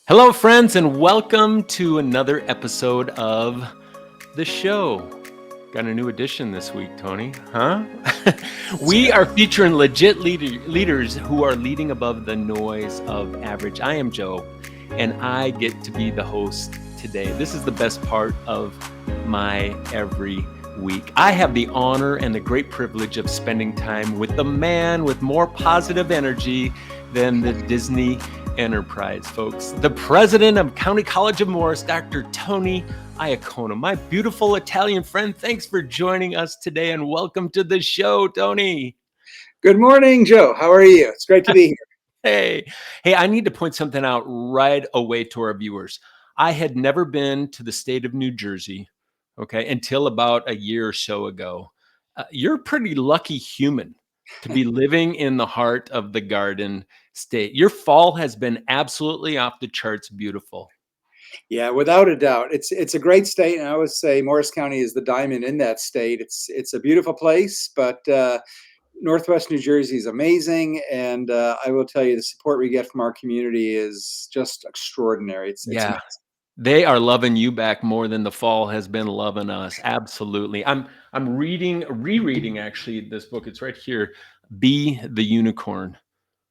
Hello, friends, and welcome to another episode of the show. Got a new addition this week, Tony, huh? That's We right. are featuring legit leaders who are leading above the noise of average. I am Joe, and I get to be the host today. This is the best part of my every week. I have the honor and the great privilege of spending time with the man with more positive energy than the Disney Enterprise, folks. The president of County College of Morris, Dr. Tony Iacona. My beautiful Italian friend, thanks for joining us today and welcome to the show, Tony. Good morning, Joe. How are you? It's great to be here. Hey, I need to point something out right away to our viewers. I had never been to the state of New Jersey, okay, until about a year or so ago. You're a pretty lucky human to be living in the heart of the Garden State. Your fall has been absolutely off the charts beautiful. Yeah, without a doubt. It's a great state, and I always say Morris County is the diamond in that state. It's a beautiful place, but Northwest New Jersey is amazing, and I will tell you the support we get from our community is just extraordinary. It's Yeah, amazing. they are loving you back more than the fall has been loving us. Absolutely. I'm rereading actually this book. It's right here, Be the Unicorn,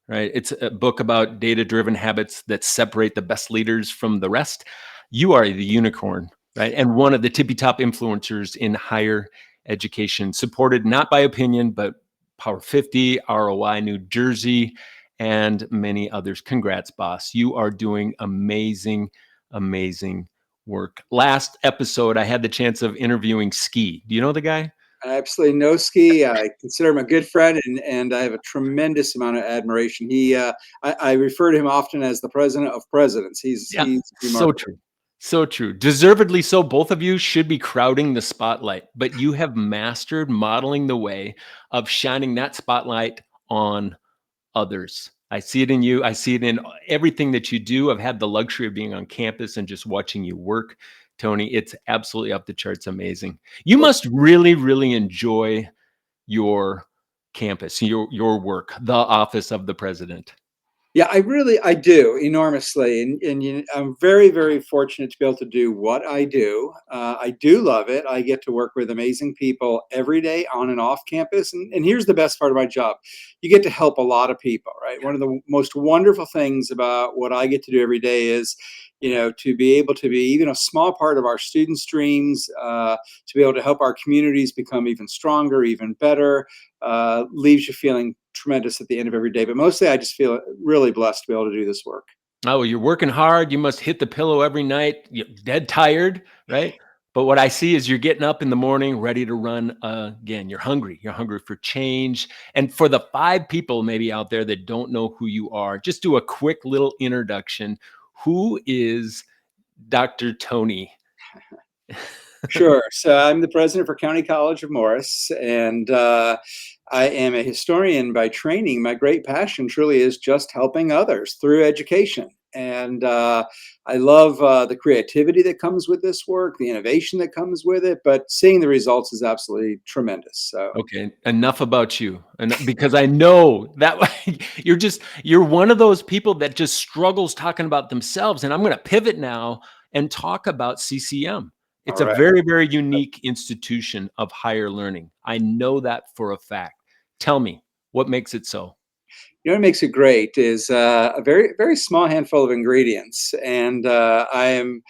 right? It's a book about data-driven habits that separate the best leaders from the rest. You are the unicorn, right? And one of the tippy-top influencers in higher education, supported not by opinion, but Power 50, ROI New Jersey, and many others. Congrats, boss. You are doing amazing, amazing work. Last episode, I had the chance of interviewing Ski. Do you know the guy? Absolutely no ski. I consider him a good friend, and I have a tremendous amount of admiration. I refer to him often as the president of presidents. Yeah, He's so remarkable. true. So true. Deservedly so. Both of you should be crowding the spotlight, but you have mastered modeling the way of shining that spotlight on others. I see it in you. I see it in everything that you do. I've had the luxury of being on campus and just watching you work, Tony. It's absolutely up the charts amazing. You Well, must really, really enjoy your campus, your work, the office of the president. yeah, I do enormously, and I'm very, very fortunate to be able to do what I do. I do love it. I get to work with amazing people every day on and off campus, and here's the best part of my job: you get to help a lot of people. Right, one of the most wonderful things about what I get to do every day is, to be able to be even a small part of our students' dreams, to be able to help our communities become even stronger, even better, leaves you feeling tremendous at the end of every day. But mostly, I just feel really blessed to be able to do this work. Oh, you're working hard. You must hit the pillow every night. You're dead tired, right? But what I see is you're getting up in the morning, ready to run again. You're hungry. You're hungry for change. And for the five people maybe out there that don't know who you are, just do a quick little introduction. Who is Dr. Tony? Sure. So I'm the president for County College of Morris, and I am a historian by training. My great passion truly is just helping others through education. And I love the creativity that comes with this work, the innovation that comes with it, but seeing the results is absolutely tremendous. So Okay, enough about you. And because I know that you're one of those people that just struggles talking about themselves. And I'm going to pivot now and talk about CCM. all It's a right. very, very unique institution of higher learning. I know that for a fact. Tell me, what makes it so? What makes it great is a very, very small handful of ingredients. And I am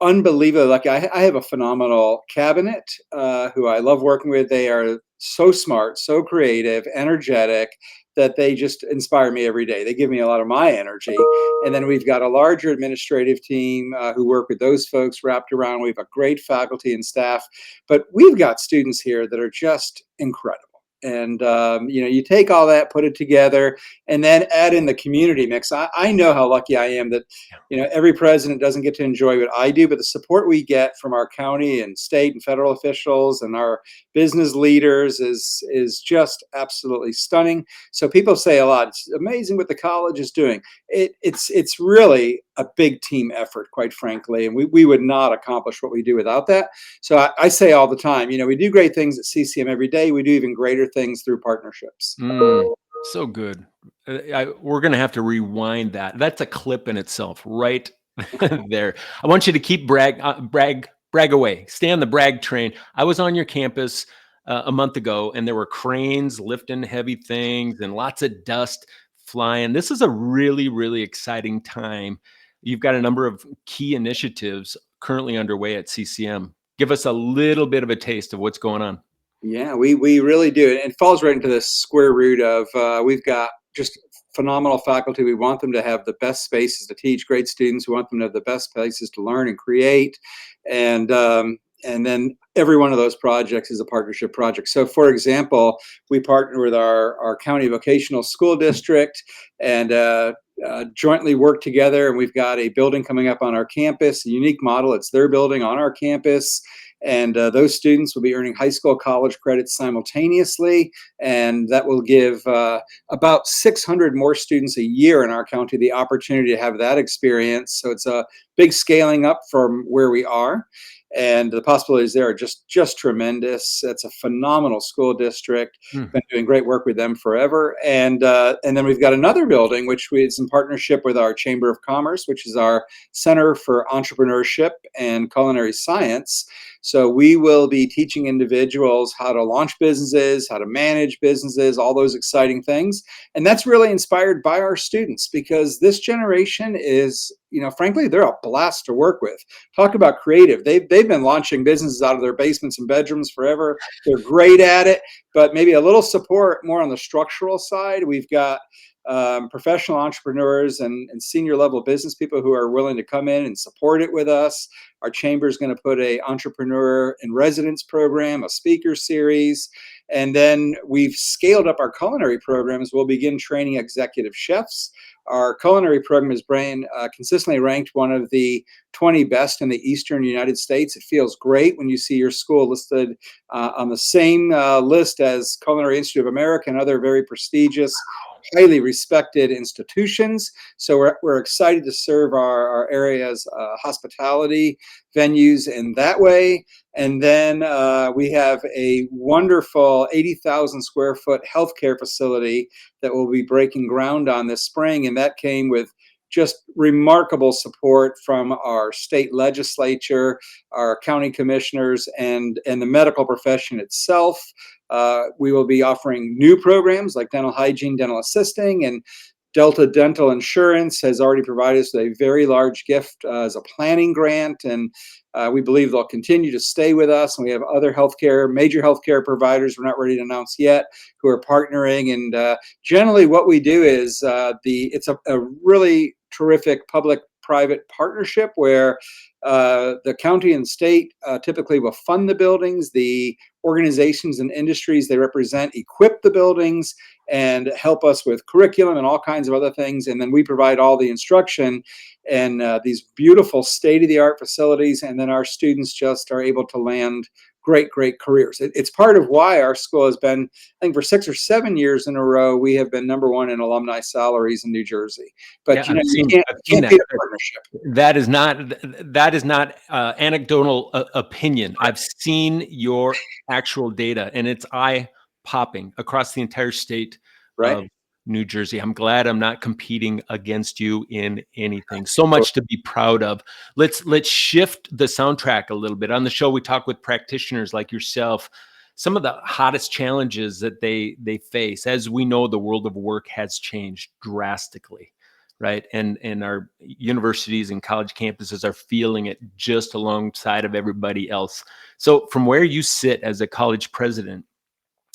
unbelievably lucky. I have a phenomenal cabinet who I love working with. They are so smart, so creative, energetic, that they just inspire me every day. They give me a lot of my energy. And then we've got a larger administrative team who work with those folks wrapped around. We have a great faculty and staff, but we've got students here that are just incredible. And you take all that, put it together, and then add in the community mix. I know how lucky I am that every president doesn't get to enjoy what I do, but the support we get from our county and state and federal officials and our business leaders is just absolutely stunning. So people say a lot. It's amazing what the college is doing. It's really a big team effort, quite frankly, and we would not accomplish what we do without that. So I say all the time, we do great things at CCM every day. We do even greater things through partnerships. Mm. So good. We're going to have to rewind that. That's a clip in itself, right there. I want you to keep brag away. Stay on the brag train. I was on your campus a month ago, and there were cranes lifting heavy things and lots of dust flying. This is a really, really exciting time. You've got a number of key initiatives currently underway at CCM. Give us a little bit of a taste of what's going on. Yeah, we really do. It falls right into the square root of we've got just phenomenal faculty. We want them to have the best spaces to teach, great students. We want them to have the best places to learn and create. And then every one of those projects is a partnership project. So, for example, we partner with our county vocational school district and jointly work together. And we've got a building coming up on our campus, a unique model. It's their building on our campus. And those students will be earning high school, college credits simultaneously. And that will give about 600 more students a year in our county the opportunity to have that experience. So it's a big scaling up from where we are. And the possibilities there are just tremendous. It's a phenomenal school district. Hmm. Been doing great work with them forever. And then we've got another building, which is in partnership with our Chamber of Commerce, which is our Center for Entrepreneurship and Culinary Science. So we will be teaching individuals how to launch businesses, how to manage businesses, all those exciting things. And that's really inspired by our students because this generation is, frankly, they're a blast to work with. Talk about creative. They've been launching businesses out of their basements and bedrooms forever. They're great at it, but maybe a little support more on the structural side. We've got professional entrepreneurs and senior level business people who are willing to come in and support it with us. Our chamber is going to put a entrepreneur in residence program, a speaker series, and then we've scaled up our culinary programs. We'll begin training executive chefs. Our culinary program is consistently ranked one of the 20 best in the Eastern United States. It feels great when you see your school listed on the same list as Culinary Institute of America and other very prestigious, highly respected institutions. So we're excited to serve our area's hospitality venues in that way. And then we have a wonderful 80,000 square foot healthcare facility that we'll be breaking ground on this spring. And that came with just remarkable support from our state legislature, our county commissioners, and the medical profession itself. We will be offering new programs like dental hygiene, dental assisting, and Delta Dental Insurance has already provided us with a very large gift as a planning grant, and we believe they'll continue to stay with us. And we have other major healthcare providers we're not ready to announce yet, who are partnering. And generally, what we do is it's a really terrific public-private partnership where the county and state typically will fund the buildings. The organizations and industries they represent equip the buildings and help us with curriculum and all kinds of other things. And then we provide all the instruction and these beautiful state-of-the-art facilities. And then our students just are able to land great careers. It's part of why our school has been, I think for 6 or 7 years in a row, we have been #1 in alumni salaries in New Jersey. But Yeah, you I've seen can't that. beat a partnership. That is not anecdotal opinion. I've seen your actual data, and it's eye popping across the entire state Right? of New Jersey. I'm glad I'm not competing against you in anything. So much to be proud of. Let's shift the soundtrack a little bit. On the show, we talk with practitioners like yourself. Some of the hottest challenges that they face. As we know, the world of work has changed drastically, right? And our universities and college campuses are feeling it just alongside of everybody else. So from where you sit as a college president,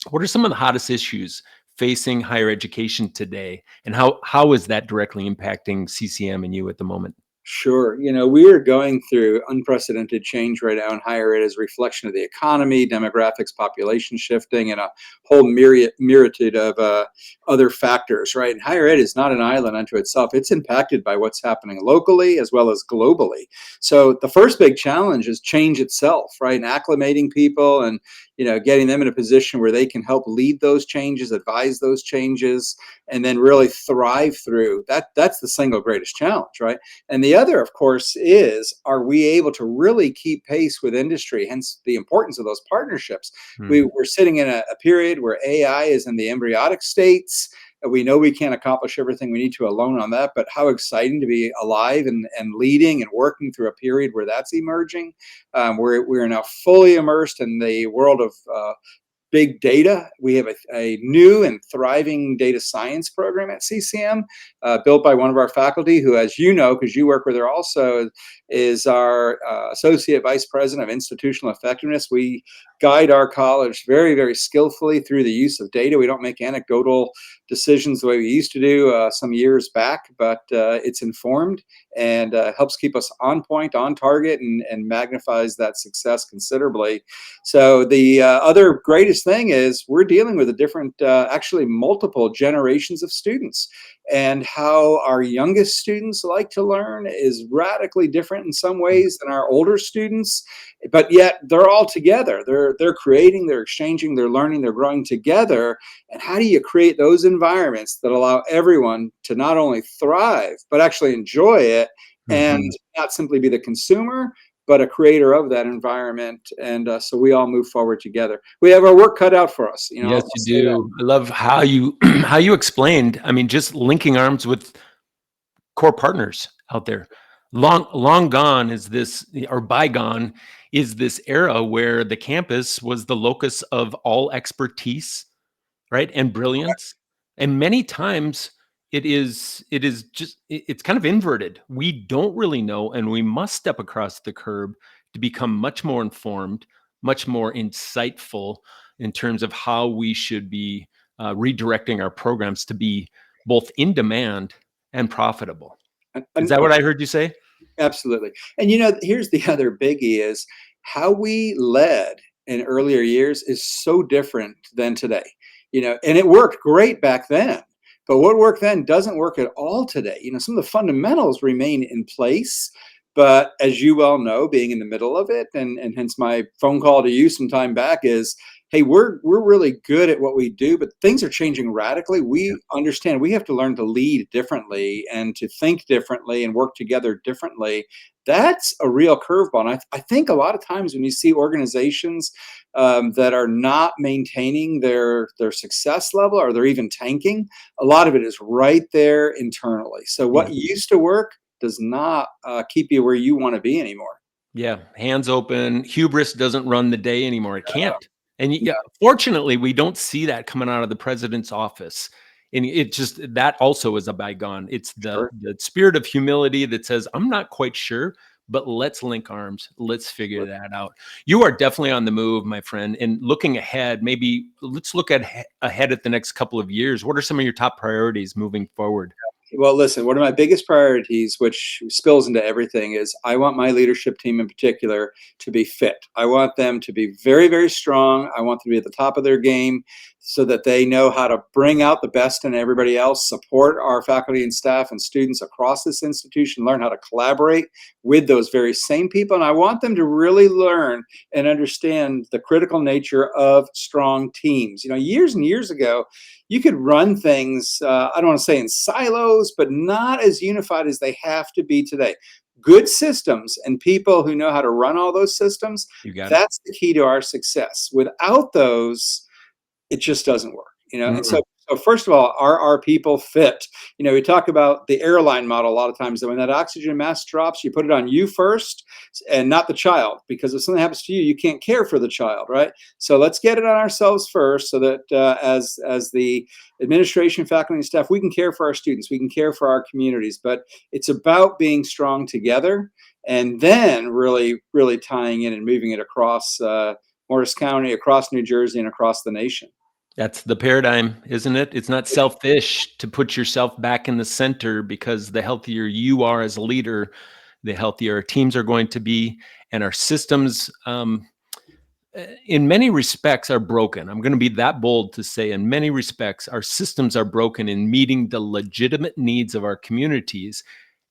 what are some of the hottest issues facing higher education today? And how is that directly impacting CCM and you at the moment? Sure. We are going through unprecedented change right now in higher ed as a reflection of the economy, demographics, population shifting, and a whole myriad of other factors, right? And higher ed is not an island unto itself. It's impacted by what's happening locally as well as globally. So the first big challenge is change itself, right? And acclimating people and getting them in a position where they can help lead those changes, advise those changes, and then really thrive through that. That's the single greatest challenge, right? And the other, of course, is are we able to really keep pace with industry? Hence the importance of those partnerships. Hmm. We're sitting in a period where AI is in the embryonic states. We know we can't accomplish everything we need to alone on that, but how exciting to be alive and leading and working through a period where that's emerging. We're now fully immersed in the world of big data. We have a new and thriving data science program at CCM, built by one of our faculty who, as you know, because you work with her also, is our Associate Vice President of Institutional Effectiveness. We guide our college very, very skillfully through the use of data. We don't make anecdotal decisions the way we used to do some years back, but it's informed and helps keep us on point, on target, and magnifies that success considerably. So the other greatest thing is we're dealing with a different, actually multiple generations of students, and how our youngest students like to learn is radically different in some ways than our older students, but yet they're all together. They're creating, they're exchanging, they're learning, they're growing together. And how do you create those environments that allow everyone to not only thrive, but actually enjoy it, and not simply be the consumer, but a creator of that environment? And so we all move forward together. We have our work cut out for us. You know, Yes, I'll you say that. do. I love how you how you explained. I mean, just linking arms with core partners out there. Long gone is this, or bygone is this era where the campus was the locus of all expertise, right, and brilliance. And many times it is just it's kind of inverted. We don't really know, and we must step across the curb to become much more informed, much more insightful in terms of how we should be redirecting our programs to be both in demand and profitable. Is And that what I heard you say? absolutely. And you know, here's the other biggie is how we led in earlier years is so different than today. You know, and it worked great back then. But what worked then doesn't work at all today. You know, some of the fundamentals remain in place. But as you well know, being in the middle of it, and hence my phone call to you some time back is, hey, we're really good at what we do, but things are changing radically. Yeah. We understand we have to learn to lead differently and to think differently and work together differently. That's a real curveball. And I think a lot of times when you see organizations that are not maintaining their success level, or they're even tanking, a lot of it is right there internally. So Yeah. what used to work does not keep you where you want to be anymore. Yeah, hands open. Hubris doesn't run the day anymore. It can't. And yeah, fortunately, we don't see that coming out of the president's office. And it just that also is a bygone. It's Sure. the spirit of humility that says, I'm not quite sure, but let's link arms. Let's figure that out. You are definitely on the move, my friend. And looking ahead, maybe let's look at ahead at the next couple of years. What are some of your top priorities moving forward? Well, listen, one of my biggest priorities, which spills into everything, is I want my leadership team in particular to be fit. I want them to be very, very strong. I want them to be at the top of their game so that they know how to bring out the best in everybody else, support our faculty and staff and students across this institution, learn how to collaborate with those very same people. And I want them to really learn and understand the critical nature of strong teams. You know, years and years ago, you could run things, I don't want to say in silos, but not as unified as they have to be today. Good systems and people who know how to run all those systems, You got it. that's the key to our success. Without those, it just doesn't work, you know. And Mm, so first of all, are our people fit? You know, we talk about the airline model a lot of times, that when that oxygen mask drops, you put it on you first and not the child, because if something happens to you, you can't care for the child, right? So let's get it on ourselves first, so that as the administration, faculty, and staff, we can care for our students, we can care for our communities. But it's about being strong together, and then really, really tying in and moving it across Morris County, across New Jersey, and across the nation. That's the paradigm, isn't it? It's not selfish to put yourself back in the center, because the healthier you are as a leader, the healthier our teams are going to be, and our systems, in many respects, are broken. I'm going to be that bold to say, in many respects, our systems are broken in meeting the legitimate needs of our communities.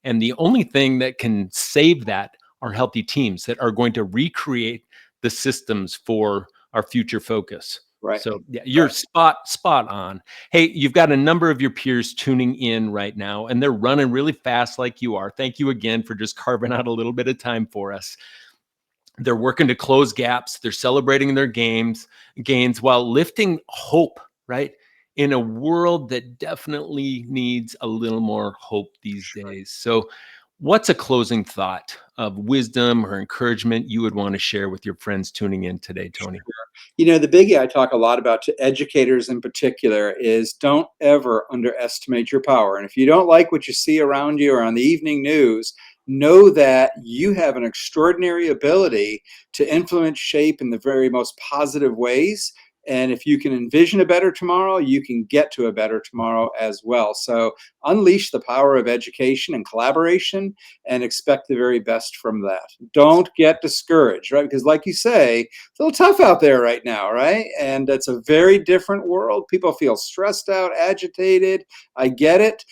And the only thing that can save that are healthy teams that are going to recreate the systems for our future focus. Right. So yeah, you're spot on. Hey, you've got a number of your peers tuning in right now, and they're running really fast like you are. Thank you again for just carving out a little bit of time for us. They're working to close gaps. They're celebrating their gains while lifting hope, right? in a world that definitely needs a little more hope these Sure. days. So, what's a closing thought of wisdom or encouragement you would want to share with your friends tuning in today, Tony? The biggie I talk a lot about to educators in particular is don't ever underestimate your power. And if you don't like what you see around you or on the evening news, know that you have an extraordinary ability to influence, shape in the very most positive ways. And if you can envision a better tomorrow, you can get to a better tomorrow as well. So unleash the power of education and collaboration and expect the very best from that. Don't get discouraged, right? Because, like you say, it's a little tough out there right now, right? And it's a very different world. People feel stressed out, agitated. I get it.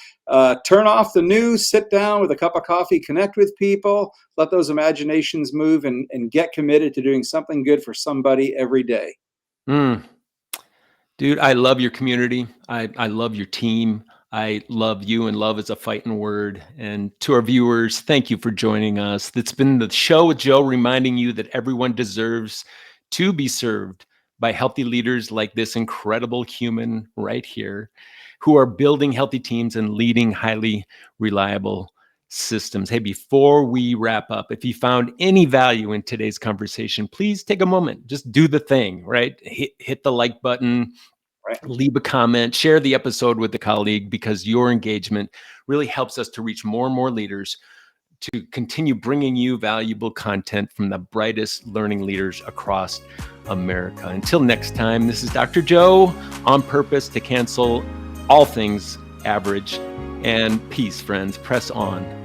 Turn off the news, sit down with a cup of coffee, connect with people, let those imaginations move, and get committed to doing something good for somebody every day. Mm. Dude, I love your community. I love your team. I love you, and love is a fighting word. And to our viewers, thank you for joining us. It's been the show with Joe, reminding you that everyone deserves to be served by healthy leaders like this incredible human right here, who are building healthy teams and leading highly reliable systems. Hey, before we wrap up, if you found any value in today's conversation, please take a moment, just do the thing, right? Hit the like button, Right. leave a comment, share the episode with a colleague, because your engagement really helps us to reach more and more leaders, to continue bringing you valuable content from the brightest learning leaders across America. Until next time, this is Dr. Joe, on purpose to cancel all things average. And peace, friends. Press on.